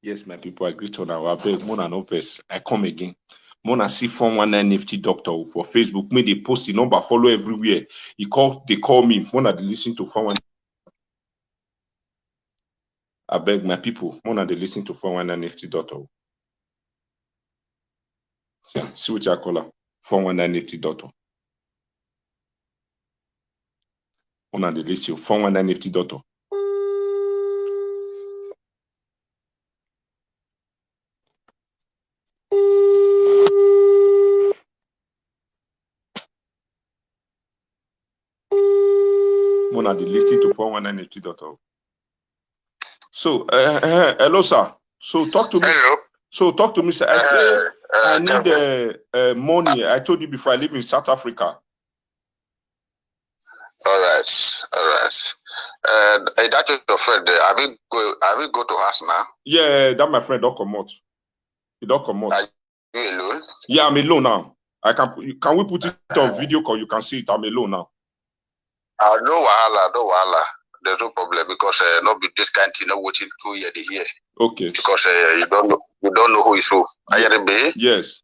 Yes, my people, I greet on our beg. Mona no verse. I come again. Mona see 419 Nifty Doctor for Facebook. Me they post the number, follow everywhere. They call me. Mona they listen to 419. I beg my people. Mona they listen to 419 Nifty Doctor. See what I call her. 419 Nifty Doctor. Mona they listen 419 Nifty Doctor. Mona they listen to 419 Nifty Doctor. So, hello, sir. So, talk to me. Hello. So, talk to me, sir. I say I need money. I told you before I live in South Africa. All right. That's your friend. Have you go to house now? Yeah, that my friend don't come out. He don't come out. Are you alone? Yeah, I'm alone now. Can we put it on video call? You can see it. I'm alone now. No wahala. There's no problem because not be this kind of thing. Not watching 2 years here. Okay. Because you don't know who is who. Are you ready? Yes.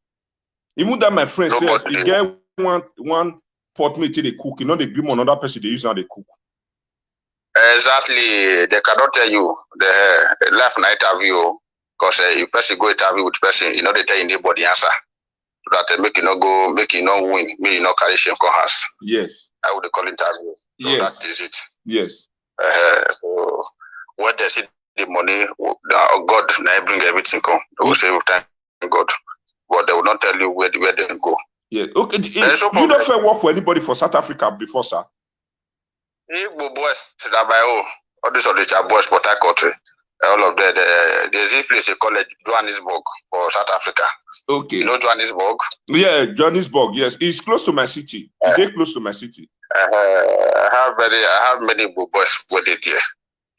Even that my friend says he get one pot meat they cook. You know they give me another person they use now they cook. Exactly. They cannot tell you the left night interview because if person go interview with person, you know they tell anybody answer. So that make you not go, make you not win, make you not carry shame come house. Yes. I would call interview. So yes. That is it. Yes. So when they see the money, God now bring everything come. They will say thank God, but they will not tell you where they go. Yeah. Okay. You don't fair work for anybody for South Africa before, sir. Boys, all these other boys for that country. All of them, there's a place they call it Johannesburg for South Africa. Okay. You know Johannesburg? Yeah, Johannesburg. Yes, it's close to my city. It's close to my city. I have many boys were there.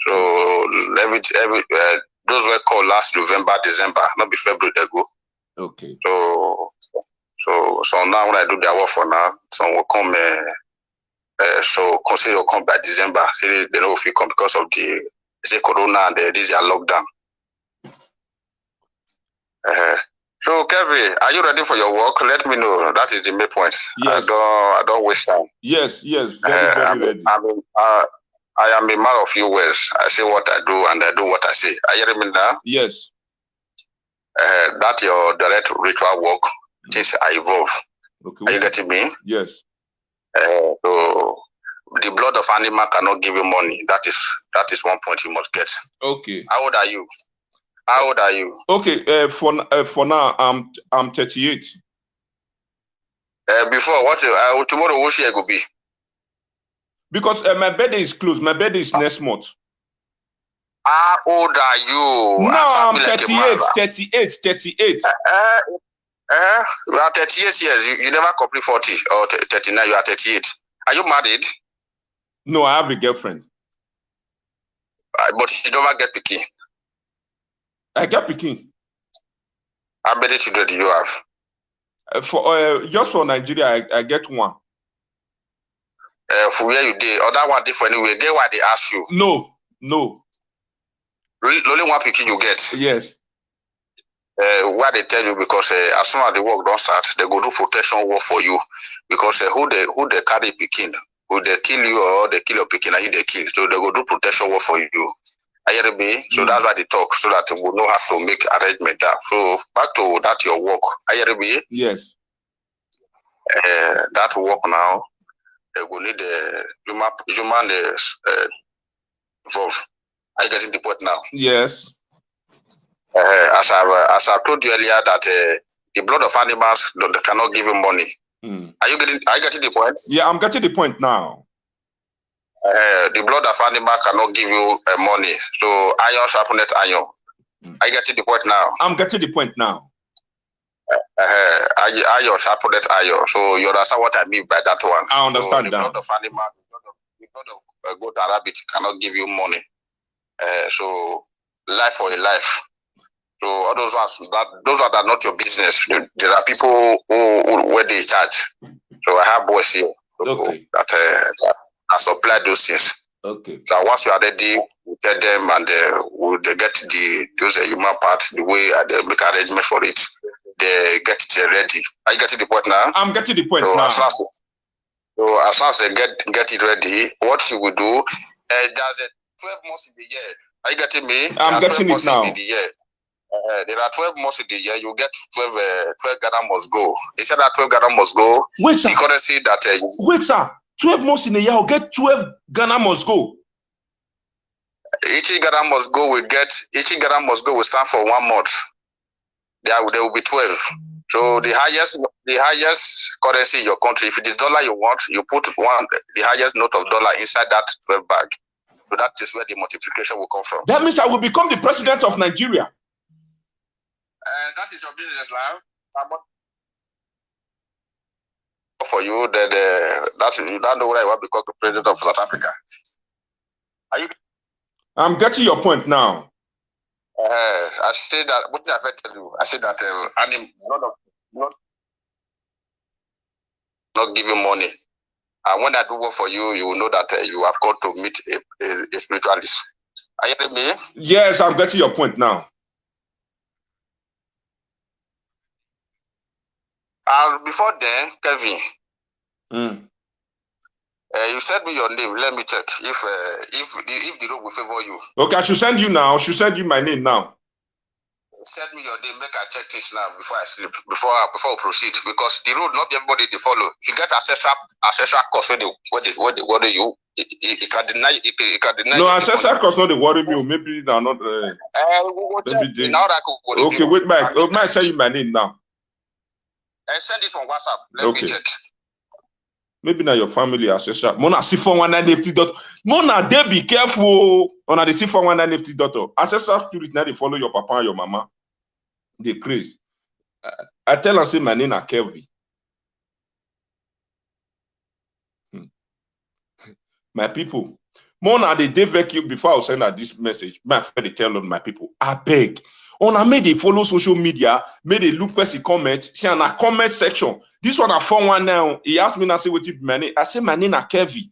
So every those were called last November, December, not be February they go. Okay. So now when I do their work for now, some will come. So consider will come by December. See they know if you come because of the corona and this are lockdown. So Kevin, are you ready for your work? Let me know. That is the main point. Yes. I don't waste time. Yes, very ready. I am a man of few words. I say what I do and I do what I say. Are you hearing me now? Yes. That your direct ritual work, things are evolve. Okay. Are you getting me? Yes. So the blood of animal cannot give you money. That is one point you must get. Okay. How old are you? Okay. For now, I'm 38. Before what? Tomorrow what year go be? Because my birthday is close. My birthday is next month. How old are you? No, I'm 38. 38. You are 38 years. You never complete 40 or 39. You are 38. Are you married? No, I have a girlfriend. But you never get pikin. I get pikin. How many children do you have? Just for Nigeria, I get one. For where you did, other one different anyway. Get why they ask you? No. Really, only one pikin you get? Yes. Why they tell you because as soon as the work don't start, they go do protection work for you because who they carry pikin, who they kill you or they kill your pikin and you they kill, so they go do protection work for you. Are you ready? So that's why they talk so that we know how to make arrangement there. So back to that your work. Are you ready? Yes. That work now, they will need human involved. Are you getting the point now? Yes. As I told you earlier that the blood of animals they cannot give you money. Are you getting the point? Yeah, I'm getting the point now. The blood of animal cannot give you money. So iron sharpeneth iron. Are you getting the point now? I'm getting the point now. Iron sharpeneth iron. So you understand what I mean by that one? I understand so that. The blood of animal, the blood of goat and rabbit cannot give you money. So life for a life. So all those are not your business. There are people who where they charge. So I have boys here okay. that supply those things. Okay. So once you are ready, we tell them and we'll get those human parts, the way they make arrangement for it. They get it ready. Are you getting the point now? I'm getting the point so now. As soon as they get it ready, what you will do, there's a 12 months in the year. Are you getting me? I'm getting it now. In the year. There are 12 months in the year. You get 12 Ghana must go. Instead that 12 Ghana must go. Wait, sir. The currency that. Wait, sir. 12 months in a year, I'll get 12 Ghana must go. Each Ghana must go. Each Ghana must go will stand for 1 month. There will be 12. So the highest currency in your country, if it is dollar you want, you put the highest note of dollar inside that 12 bag. So that is where the multiplication will come from. That means I will become the president of Nigeria. That is your business now. For you, you don't know what I want to become the president of South Africa. Are you? I'm getting your point now. I say that. What did I tell you? I said that not giving money. And when I do work for you, you will know that you have gone to meet a spiritualist. Are you hearing me? Yes, I'm getting your point now. Before then, Kevin, you send me your name. Let me check if the road will favor you. Okay, I should send you now. I should send you my name now. Send me your name. Make I check this now before I sleep. Before we proceed, because the road not everybody they follow. If you get ancestral course, what do you? It can deny. It can deny. No, ancestral course not the worry me. Maybe they're not. Okay, wait, Mike. Mike, send you my name now. Send it from WhatsApp. Let me check. Maybe now your family ancestral. Mona see 419 FT dot. Mona, they be careful. Mona they see 419 FT dot. Ancestral spirit now they follow your papa and your mama. They crazy. I tell them say my name is Kelvin. My people. Mona they vec you before I send out this message. My friend they tell on my people. I beg. Ona made they follow social media, made they look past the comments, see on a comment section. This one I found one now. He asked me now say what it my name. I say my name is Kevin.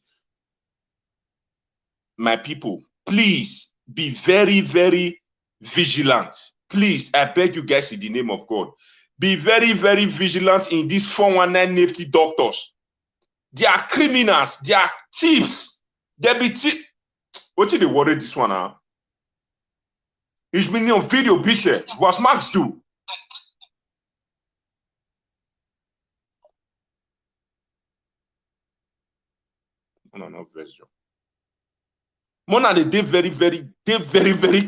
My people, please be very, very vigilant. Please, I beg you guys in the name of God. Be very, very vigilant in these 419 nifty doctors. They are criminals, they are thieves. They be thieves. What did they worry this one now? Ich bin auf Video, bitte. Was machst du? No version. Mona, they very, very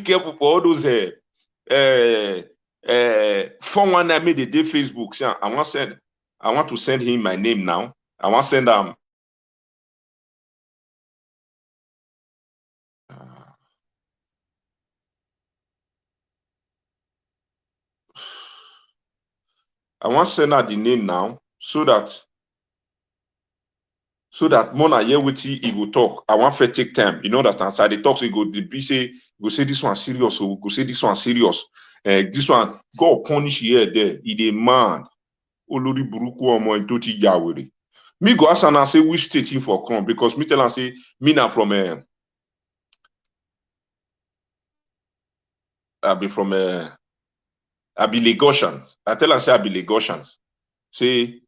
careful for all those 419 made the Facebook. So I want to send him my name now. I want to send I want to send out the name now so that Mona here with he will talk. I want to take time. You know that inside the talks he go say this one serious, so we go say this one serious. This one God punish here there. He demand Olori Buruku omo intoti Yawere. Me go ask and say which state him for come because me tell and say me now from I be from I be Lagosian. I tell her say I be Lagosian. Say,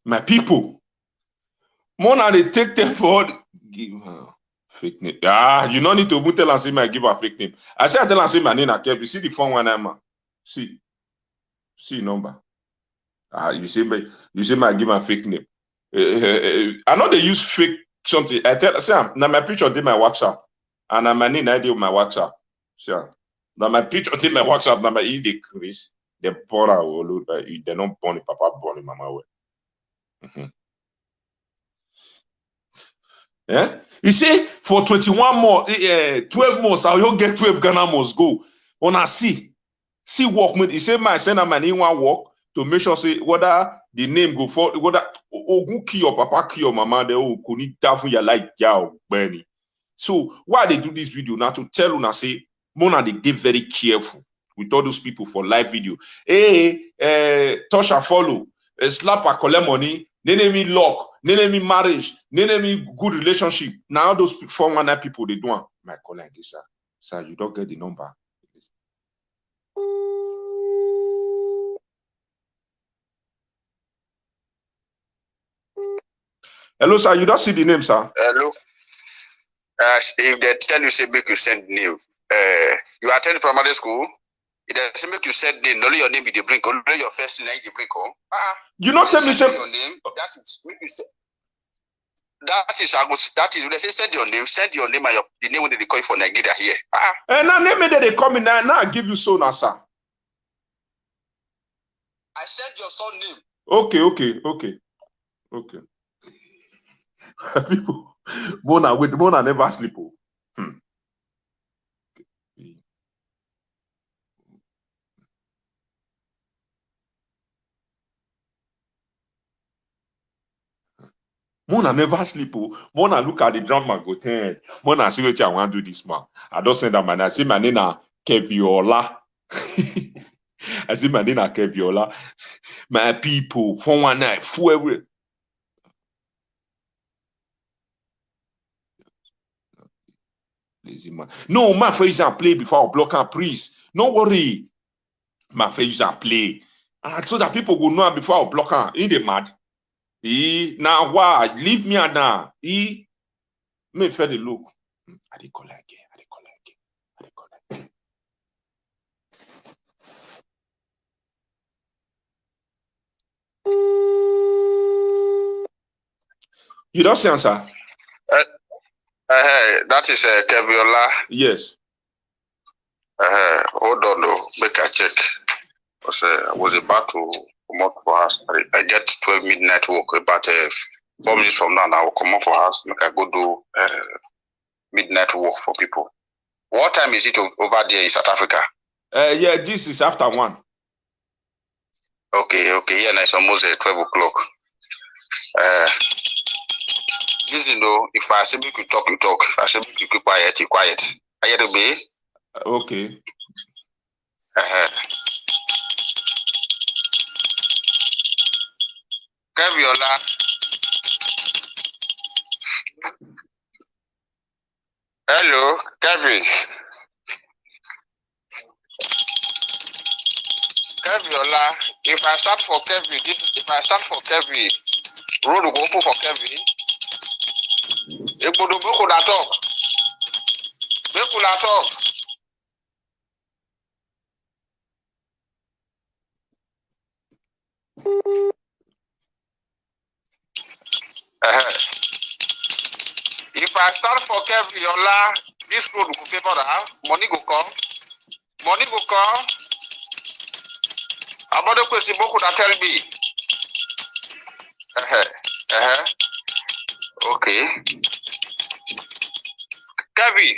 my people, Mona they take them for give her fake name. You don't need to tell her say I give her fake name. I say I tell her say my name is Kevin. See the phone one man. See number. You say I give her fake name. I know they use fake something. I tell say now my picture did my WhatsApp and my name I did my WhatsApp. Sure. Now my picture take my WhatsApp number he decrease. They born they don't born papa born mama way. Yeah? You say for 21 more 12 months, I'll get 12 Ghana must go. On a see work with he say my send my name one work to make sure say whether the name go for whether who key your papa key your mama they could need that for your like yeah Benny. So why they do this video now to tell una say Mona they very careful with all those people for live video. Hey, touch and follow, slap and collect money. me luck, me marriage, me good relationship. Now those 419 people they do. My colleague, sir, you don't get the number. Hello, sir. You don't see the name, sir. Hello. If they tell you say make you send name, you attend primary school. If they say make you send name, only your name be the bring, only your first name the bring. You not tell me say your name. That is make you say. That is when they say send your name and the name when they call you for Nigeria here. Now name me that they come in now I give you so now, sir. I said your son name. Okay. People, Mona never sleep. Mona never sleep. Mona look at the drama go ten. Mona see what I want to do this man. I don't send that man. I see my name na Keviola. I see my name na Keviola. My people, 419, full every. Lazy man. No, my face and play before I block and priest. No worry. My face and play. And so that people will know before I block and in the mad. Now why? Leave me now. Me fair the look. I dey call again. You don't see answer? That is Keviola. Yes. Hold on, though. Make I check. Because I was about to come up for us. I get 12 midnight work about 4 minutes from now. I will come up for us. Make I go do midnight work for people. What time is it over there in South Africa? Yeah, this is after 1. Okay. Yeah, now it's almost 12 o'clock. Listen though, if I say make you talk, you talk. If I say make you keep quiet, you quiet. Are you ready? Okay. Keviola. Hello, Kevin. Keviola. If I start for Kevin, road will go open for Kevin. Make una talk. If I start for Keviola, this road will favor her. Money go come. About the question, Boku that tell me. Okay. Kevin,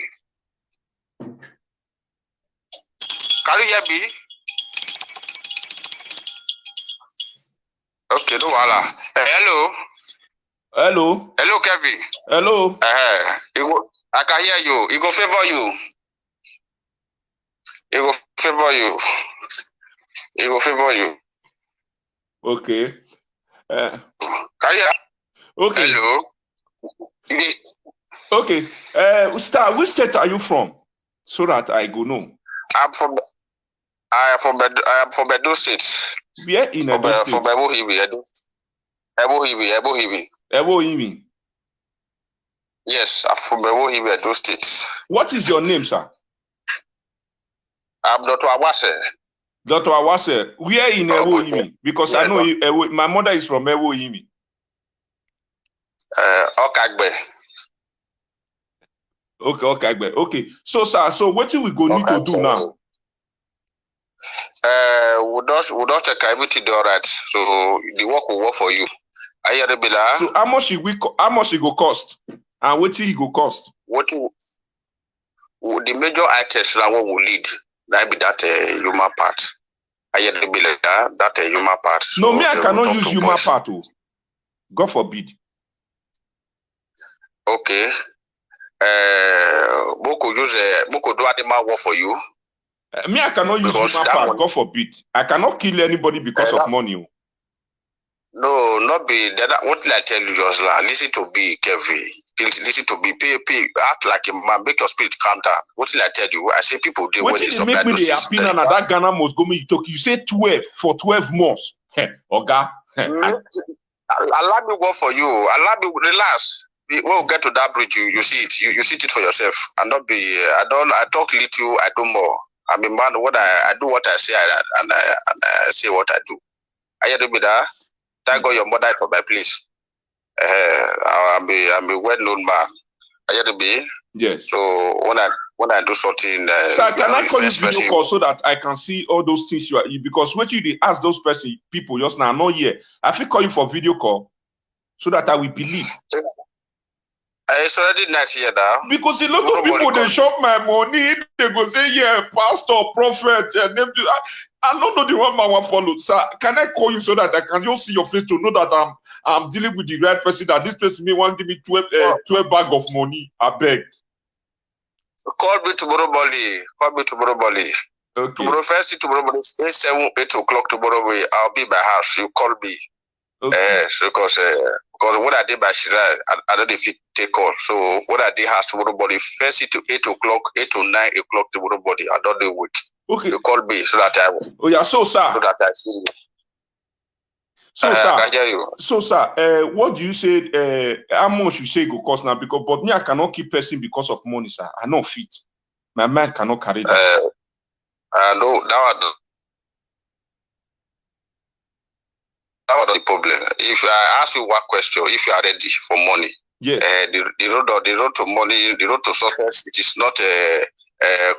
can you hear me? Okay, no wala. Hello, Kevin. Hello. I can hear you. It go favor you. Okay. Can you hear? Okay. Hello. Okay. Star, which state are you from? So that I go know. I am from Edo State. Where in Edo State? From Ebohibi. Yes, I'm from Ebohibi, Edo State. What is your name, sir? I'm Dr. Awase. Dr. Awase, where in Ebohibi? Because I know my mother is from Ebohibi. Okagbe. Okay. So, sir, what we go need to do now? We don't check everything all right. So the work will work for you. Are you ready? So how much it go cost? And what it go cost? The major items that what we need, that be that human part. Are you ready? That human part. No, me I cannot use human part. God forbid. Okay. Boko do animal work for you. Me, I cannot use human part. God forbid. I cannot kill anybody because of money. No, not be that. What did I tell you just now? Listen to be Kevin. Listen to be pay. Act like a man. Make your spirit calm down. What did I tell you? I say people do. What did they make me the happy now that Ghana must go me talk? You say 12 for 12 months. Oga. Allow me work for you. Allow me relax. We'll get to that bridge. You see it. You see it for yourself. And not be. I talk little. I do more. I'm a man. What I do what I say, and I say what I do. I hear me that. Thank God your mother for my place. I'm a well-known man. I hear me. Yes. So when I do something, sir, can I call you video call so that I can see all those things you are, because what you did ask those people just now, not here. I feel call you for video call so that I will believe. It's already night here now. Because a lot of people they shop my money, they go say, yeah, pastor, prophet, I don't know the one man follow. Sir, can I call you so that I can just see your face to know that I'm dealing with the right person, that this person may want to give me 12 bag of money? I beg. Call me tomorrow morning. Okay. Tomorrow morning, 7, 8 o'clock tomorrow morning, I'll be in my house. You call me. Okay. So because what I did by Shira, I don't know if it take call. So what I did has tomorrow morning, first to 8 o'clock, 8 to 9 o'clock tomorrow morning. I don't do week. Okay. You call me so that I will. Oh yeah, so sir. So that I see you. So sir, I hear you. So sir, what do you say? How much you say it go cost now? Because but me, I cannot keep person because of money, sir. I not fit. My mind cannot carry that. No, that was the problem. If I ask you one question, if you are ready for money, yeah, the road to money, the road to success, it is not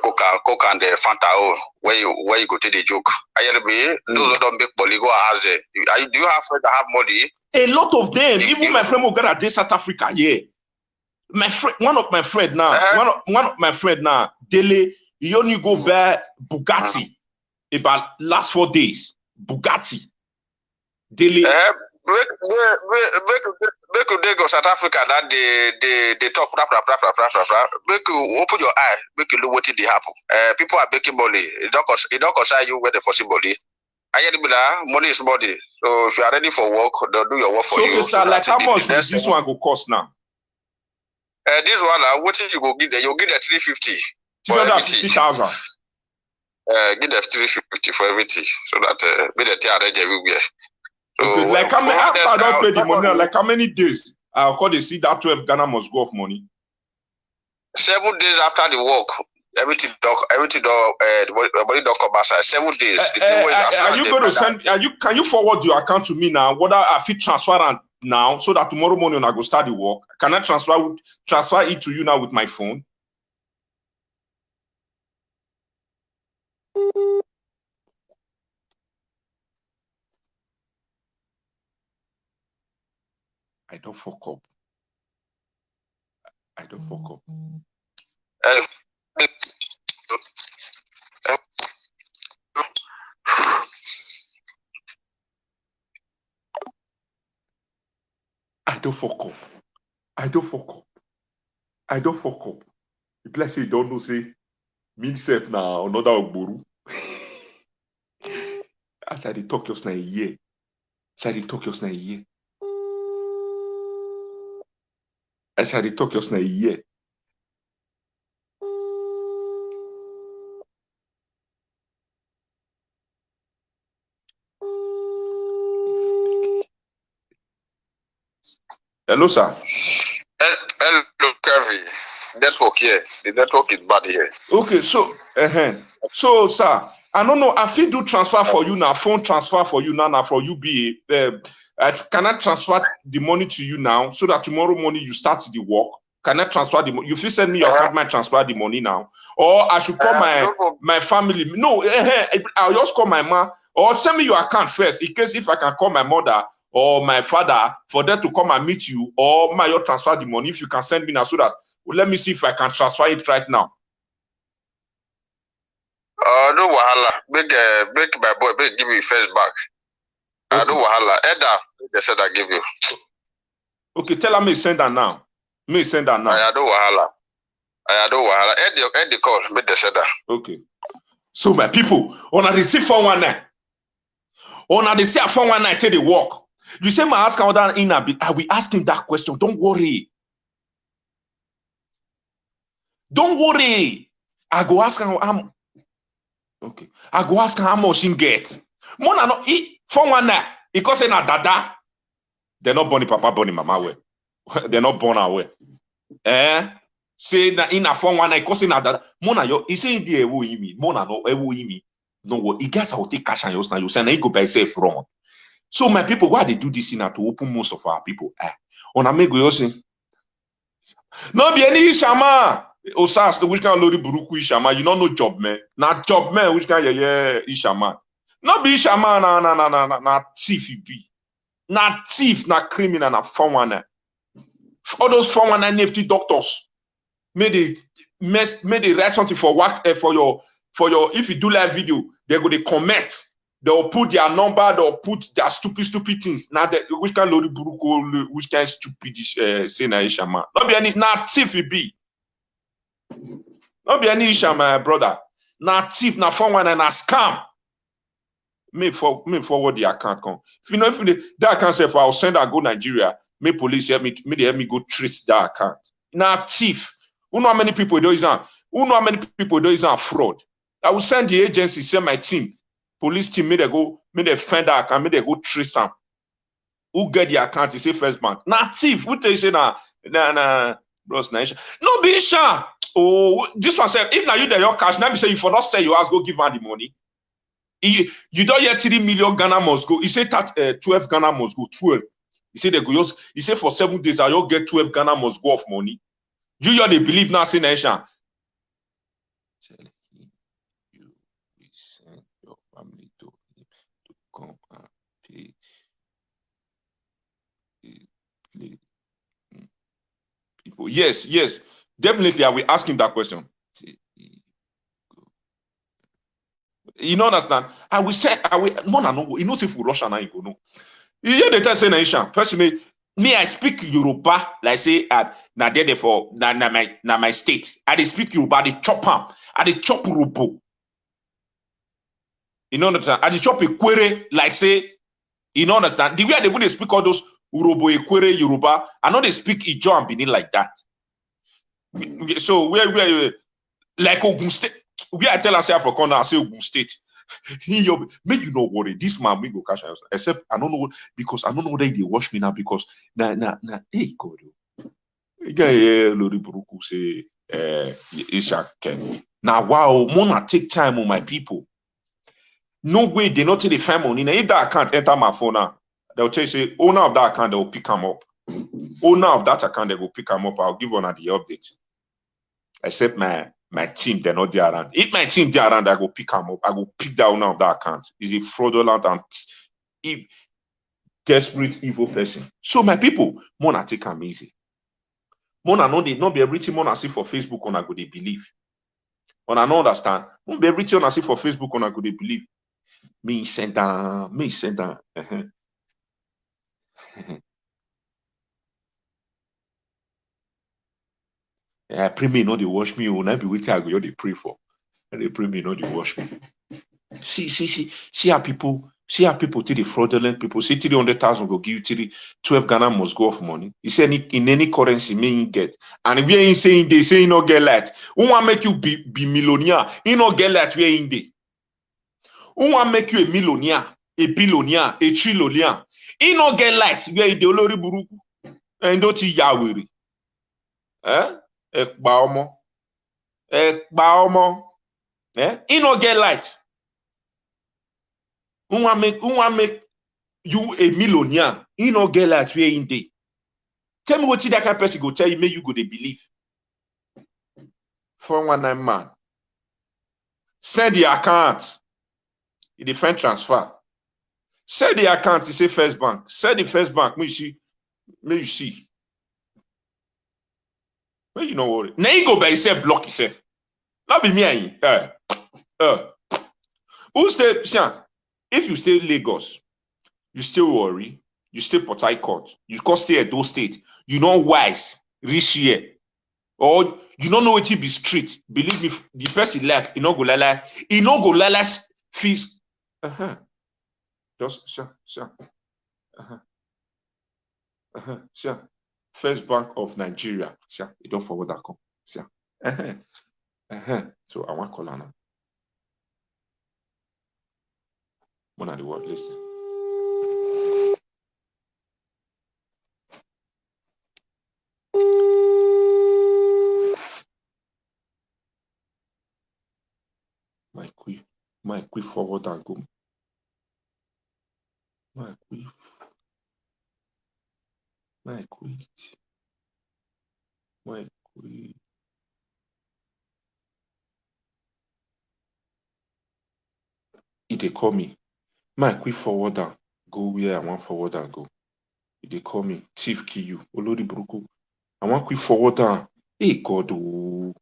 Coke and Fanta where you go to the joke. I hear me. Those who don't make money go ask them. Do you have friends that have money? A lot of them. Even my friend who got at South Africa, yeah. My friend, one of my friend now, Dele, he only go buy Bugatti about last 4 days. Bugatti. Dele. Make you go South Africa that they talk make you open your eye, make you look what did happen. People are making money. It don't concern you where they foresee money. I hear that money is money. So if you are ready for work, they'll do your work for you. So like how much does this one go cost now? This one, what you go give them? You'll give them 350. 350,000. Give them 350 for everything, so that be the thing arrange everywhere. So, okay, like how many, after I don't pay the money, like how many days I'll call they see that 12 Ghana must go of money? 7 days after the work, everything the money don't come outside. 7 days. Are you going to send? Can you forward your account to me now? Whether I fit transfer it now, so that tomorrow morning I go start the work. Can I transfer it to you now with my phone? I don't fuck up. I don't fuck up. I don't fuck up. I don't fuck up. I don't fuck up. If let's say you don't know, say, me self now, another Ogboru. As I talk just now a year. As I talk just now a year. As I talk just now a year. Hello, sir. Hello, Kevin. Network here. The network is bad here. Okay, so, so, sir, I don't know. I feel do transfer for you now, phone transfer for you now for UBA. Can I transfer the money to you now so that tomorrow morning you start the work? Can I transfer the money? You feel send me your account, might transfer the money now, or I should call my family. No, I'll just call my mom, or send me your account first in case if I can call my mother or my father for them to come and meet you, or my you transfer the money if you can send me now so that let me see if I can transfer it right now. No wahala. Make my boy give me first back. Okay. No wahala. Edda, they said I give you. Okay, tell her me send that now. Me send that now. I don't wahala. End the call. Make the said that. Okay. So my people, on a receive 419. On a receive 419 till they work. You say, my ask other in a bit. I will ask him that question. Don't worry. Don't worry. I go ask him. Okay. I go ask him how much he get. Mona no he for one night. He cause na dada. They're not born papa, born mama way. They're not born away. Say na in a phone one night cause na dada. Mona yo. He say in the ewo imi. Mona no ewo imi. No what? He guess I will take cash and you say na you go by yourself wrong. So my people, why they do this in to open most of our people? On a make we say, no be any Ishama. Osas, which kind of lori buruku Ishama? You don't know job man. Not job man, which kind yeah Ishama. Not be Ishama na thief you be. Na thief, na criminal, na form. All those form and NFT doctors made they write something for work for your if you do live video, they go to comment. They'll put their number, they'll put their stupid things. Now that which kind lori buruko, which kind stupid say na Ishama. Not be any na thief you be. Not be any Ishama, brother. Na thief, na phone one and a scam. Me forward the account come. If you know if that account say I'll send I go Nigeria, may police help me help me go trace that account. Na thief. Who know how many people do is on? Who know how many people do is on fraud? I will send the agency, send my team. Police team, may they find that account, may they go trace them. Who get the account? You say First Bank. Nah, thief. Who tell you say bros nation? No be sure. Oh, this one said, if now you there your cash, now be say you for not sell your house, go give her the money. You don't hear 3 million Ghana must go. He said that 12 Ghana must go. 12. He said they go. He said for 7 days, I'll get 12 Ghana must go of money. You they believe now, say nation. Family to come and pay people. Yes, definitely. I will ask him that question. You know, understand? I will say, no, you know, if we Russia now, you go no. You hear the say nation. Personally, me, I speak Yoruba, like say, na there for na my state. I dey speak Yoruba, I chop ham, I chop robo. You know understand? I chop a query like say, you know understand? The way they speak all those Urobo, Ekwere, Yoruba, I know they speak Ijo and Benin like that. So where like Ogun State, where I tell ourselves for corner, I say Ogun State. Make you not worry. This man we go cash out. Except I don't know because I don't know whether they wash me now because hey God. Lori Buruku say now wow, Mona take time on my people. No way they not take the find money. Now, if that account enter my phone now, they'll tell you say owner of that account, they'll pick them up. Owner of that account, they will pick them up. I'll give one at the update. Except my team, they're not there around. If my team there around, I go pick them up. I go pick the owner of that account. He's a fraudulent and desperate evil person. So my people, Mona take them easy. Mona no they not be everything Mona see for Facebook on I go they believe. Mona no understand. Won't be everything I see for Facebook on I go they believe. Me send down. I pray me not they wash me. When I be waiting, I go they pray for. And they pray me not they wash me. See how people take the fraudulent people. See 300,000 go give you 12 Ghana must go off money. You say in any currency may you get. And we ain't saying they say you not get that. Who want make you be millionaire? You not get that we in there. Who want make you a millionaire, a billionaire, a trillionaire? You not get light. We are in the Olori Buruku. And don't you yawiri. Ekbaomo. You not get light. Who want make you a millionaire? You not get light. We are in there. Tell me what that kind of person go tell you, make you go they believe. 419 man. Send the account. You defend transfer. Send the account, you say First Bank. Send the First Bank, may you see. May you not worry. Now you go by yourself, block yourself. Not be me and you. Who stay, if you stay Lagos, you still worry, you stay Port Harcourt, you can't stay at those states, you know wise, reach here. Or you don't know what it be street. Believe me, the first he left, he no go lala fees. Just sure. See, First Bank of Nigeria. See, you don't forward that come. See, so I want to call now. One of the word listen. My quick forward and go. My quick. They call me. My quick forward and go where I want forward and go. They call me Chief Kiyu, Olori Bruku. I want quick forward and hey God, oh.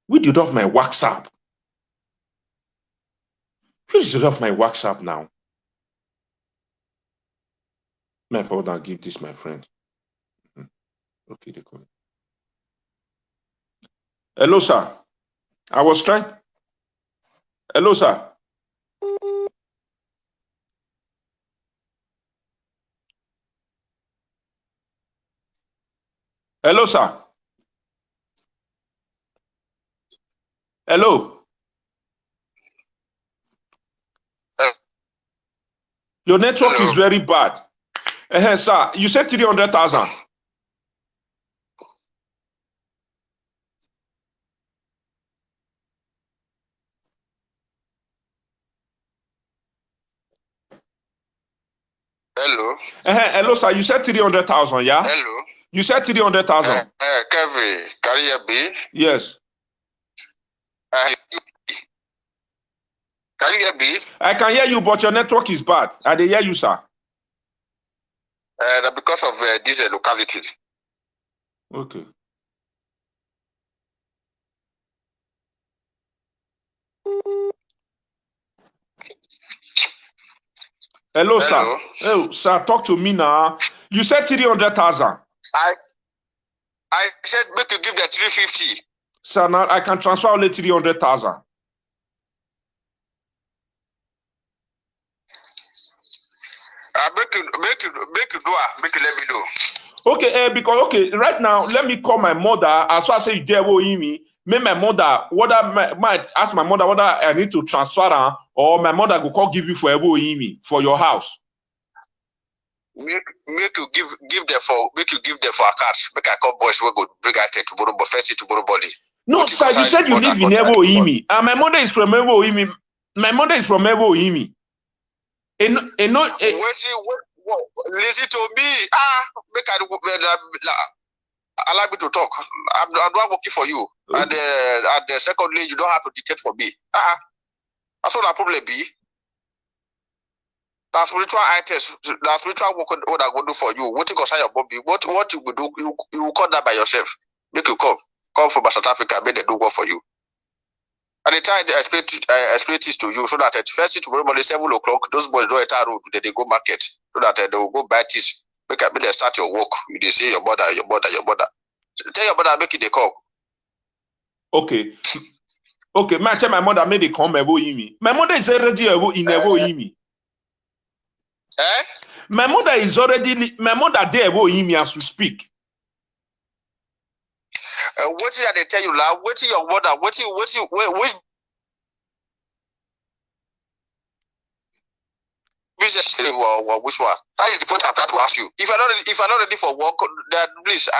We did off my WhatsApp. Please did off my WhatsApp now. My forward and give this my friend. Okay, they call me. Hello, sir. I was trying. Hello, sir. Hello, sir. Hello. Your network is very bad. Sir, you said 300,000. Hello. Hello, sir. You said 300,000, yeah? Hello. You said 300,000. Kevin, can you hear me? Yes. Can you hear me? I can hear you, but your network is bad. I dey hear you, sir. Because of this locality. Okay. Hello, sir. Oh, sir, talk to me now. You said 300,000. I said make you give the 350. Sir, now I can transfer only 300,000. Make you let me know. Okay, because right now let me call my mother. As far as say you there will hear me. Make my mother might ask my mother whether I need to transfer her or my mother go call give you for ever me for your house. Make you give them for a cash. Make I call boys we go bring her to borrow, but first to borrow body. No, sir, you said you live in Evo Imi, and my mother is from Evo Imi. My mother is from Evo Imi. Listen to me. Make allow me to talk. I'm not working for you. Okay. And secondly, you don't have to dictate for me. That's what the problem be. That's spiritual items. That's spiritual work what I go do for you. What you concern your body? What you will do? You will call that by yourself. Make you come from South Africa. Make them do work for you. And they try to explain this to you so that at first tomorrow morning 7 o'clock, those boys don't enter road. They go market so that they will go buy this. Make them start your work. They say your mother. Tell your mother make it they come. Okay. Man, tell my mother make they come Evo Imi. My mother is already in Evo Imi. My mother there Evo Imi as we speak. What did they tell you now? What is your mother? Which one? That is the point I'm trying to ask you. If I'm not ready for work, then please, sir,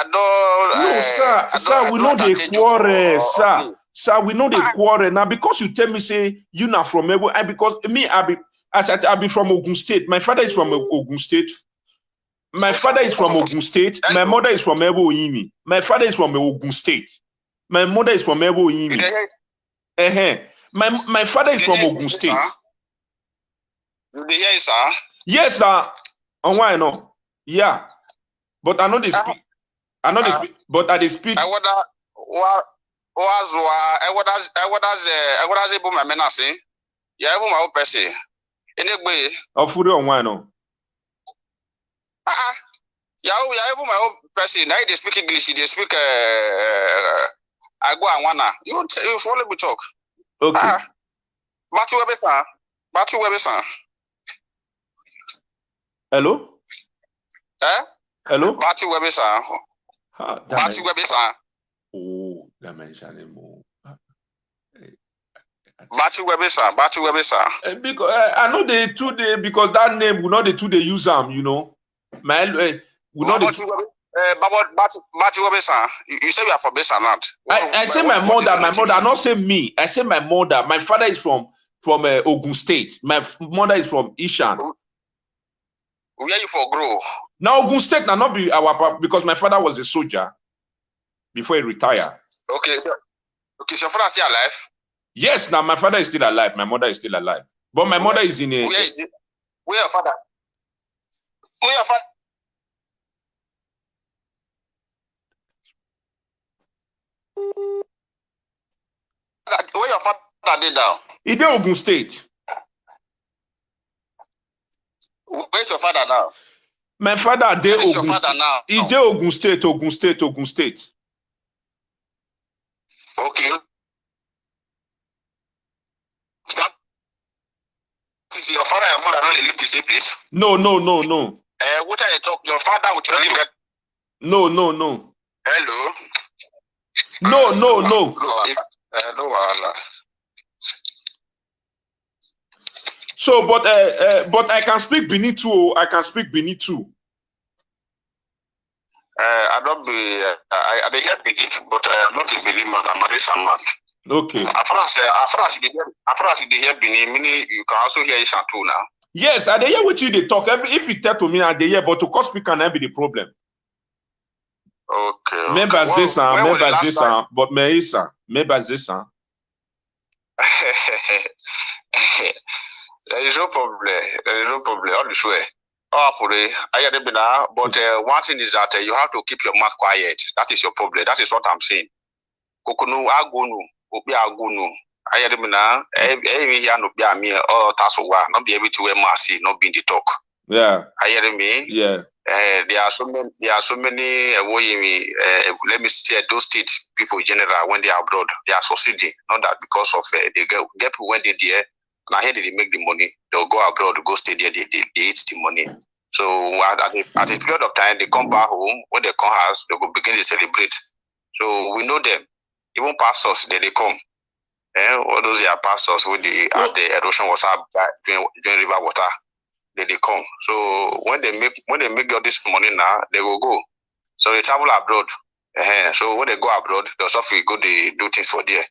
we know the quarrel, sir. Sir, we know the quarrel now because you tell me say you not from Evo, and because me I be from Ogun State. My father is from Ogun State. My father is from Ogun State. My mother is from Evo Imi. My father is from Ogun State. My mother is from Evo Imi. My father is from Ogun State. You hear it, sir? Yes, sir. And why not? Yeah. But I know they speak. But I speak. I wonder my menacing. Yeah, my own person. Anyway. Of on why not? Yeah, even my own person. Now they speak English. They speak. I go and wanna. You follow me talk. Okay. Batu Webber, sir. Hello. Hello? Bati Webisa. Bati Webisa. Oh, that mention him. Bati Webisa. Because I know the 2 day because that name will not the 2 day use them, you know. My will not Bati Webisa. You say you are from Besa not? I say my mother, not say me. I say my mother. My father is from Ogun State. My mother is from Ishan. Where you for grow? Now Ogun State now not be our because my father was a soldier before he retired. Okay, so your father still alive? Yes, now my father is still alive. My mother is still alive. But my mother is in a where is it? Where your father? Where your father? Where your father did now? He did Ogun State. Where's your father now? My father did Ogun State. He did Ogun State. Okay. Your father and mother don't live the same place? No. What are you talking? Your father would live at? No. Hello? No. No, Allah. So, but I can speak Benin too. I don't be. I hear Benin, but not in Benin, man. I'm a recent man. Okay. As far as you hear Benin, meaning you can also hear Ishan too now. Yes, I hear what you they talk. If you tell to me, I hear, but to cause speaker can be the problem. Okay. Maybe this, but me isa, maybe this. There is no problem. All this way. But one thing is that you have to keep your mouth quiet. That is your problem. That is what I'm saying. Kokunu agunu, obi agunu. Ayademina, here no be me or tasowa, not be able to wear mask, not be in the talk. Yeah. Ayademi. Yeah. There are so many. Let me say those state people in general when they are abroad, they are succeeding. Not that because of they get people when they there. And I hear they make the money. They'll go abroad, go stay there. They eat the money. So at a period of time, they come back home. When they come house, they will begin to celebrate. So we know them. Even pastors, they come. All those are pastors when they have the erosion water during river water. They come. So when they make all this money now, they will go. So they travel abroad. So when they go abroad, they'll go they do things for there.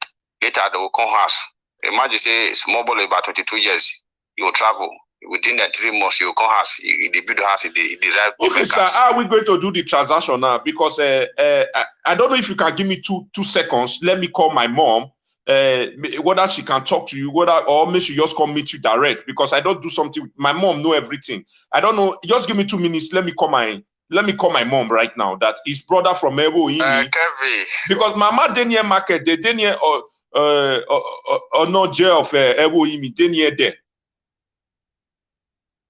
Later they will come house. Imagine say small boy about 22 years, you will travel. Within that 3 months, you will come house, the build house, the drive. Okay, sir, how are we going to do the transaction now? Because I don't know if you can give me two seconds. Let me call my mom. Whether she can talk to you, or maybe she just come meet you direct, because I don't do something. My mom know everything. I don't know. Just give me 2 minutes. Let me call my mom right now. That his brother from Ebo Imi. Because Mama Denier Market, the Denier or not jail of Ebo Imi, Denier there.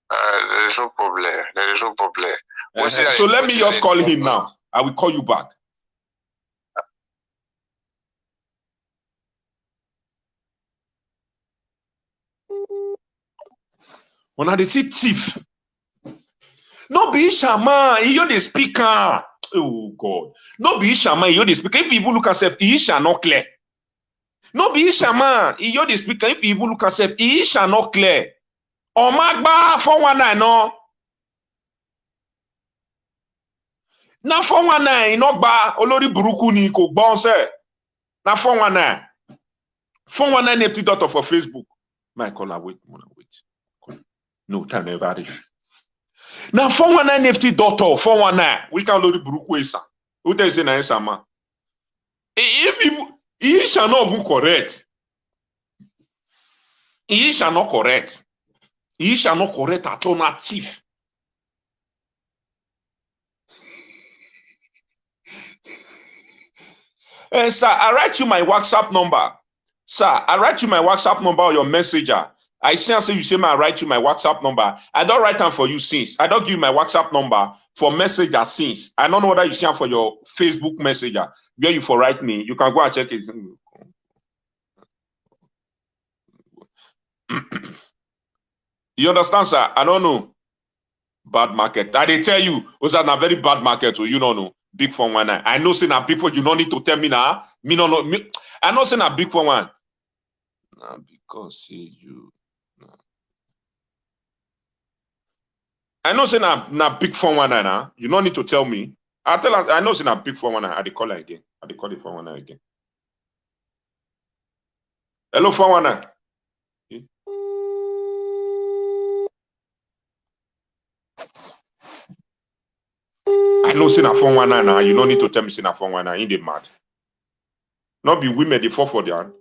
There is no problem. So let me just call him now. I will call you back. When I see thief, no be Ishama, you the speaker. Oh God, no be Ishama, you the speaker. If you even look at self, Isha not clear. No be Ishama, you the speaker. If you even look at self, Isha not clear. Omagba 419 no. Na 419 no gba olórí burúkú ni kò gbọ́ ṣe. Na 419. 419 empty dot for Facebook. My caller wait. No time never reach. Now 419 FT daughter 419. Which can load the buruku isa? Who tell say na isa ma? If he shall not even correct. He shall not correct. He shall not correct at all, not chief. Sir, I write you my WhatsApp number. Sir, I write you my WhatsApp number or your messenger. I say you say I write you my WhatsApp number. I don't write them for you since. I don't give you my WhatsApp number for messenger since. I don't know whether you see for your Facebook messenger. Where you for write me. You can go and check it. You understand, sir? I don't know. Bad market. I dey tell you, was that a very bad market, so you don't know. Big 419. I know saying a big 4, you don't need to tell me now. Me no know. I know saying a big 419. Nah, because see you. Nah. I know saying na big 419 now. You don't need to tell me. I know saying a big 419. I dey call her again. I dey call it 419 again. Hello, 419. Okay. I know saying a 419 now. You don't need to tell me saying a 419. In the mad. Not be women they fall for their hand.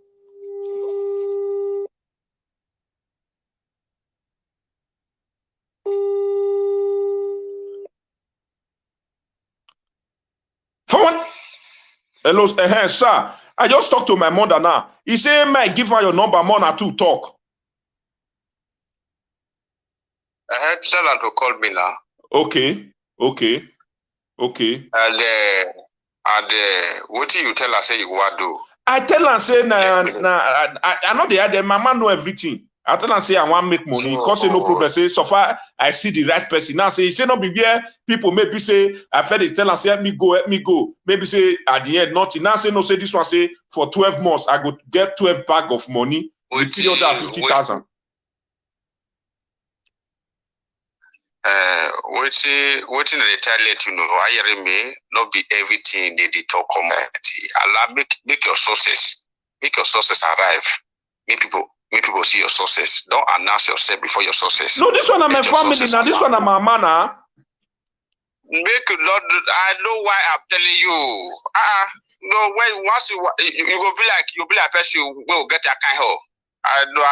Hello, sir. I just talked to my mother now. He say, "May give her your number, mother to talk." Tell her to call me now. Okay. And what do you tell her? Say you want do? I tell her say, I know the mama know everything. I tell her say I want make money. Cause say no problem. Say so far I see the right person. Now say no be where people maybe say I fed it. Tell her say let me go. Maybe say at the end nothing. Now say no. Say this one say for 12 months I go get 12 bag of money with 350,000. Waiting they tell let you know. I hear me. Not be everything they talk about. Allah make your sources. Make your sources arrive. Make people see your sources. Don't announce yourself before your sources. No, this one I'm my family now. This one I'm my man now. Make Lord. I know why I'm telling you. No, when once you go be like person will get that kind of. I know.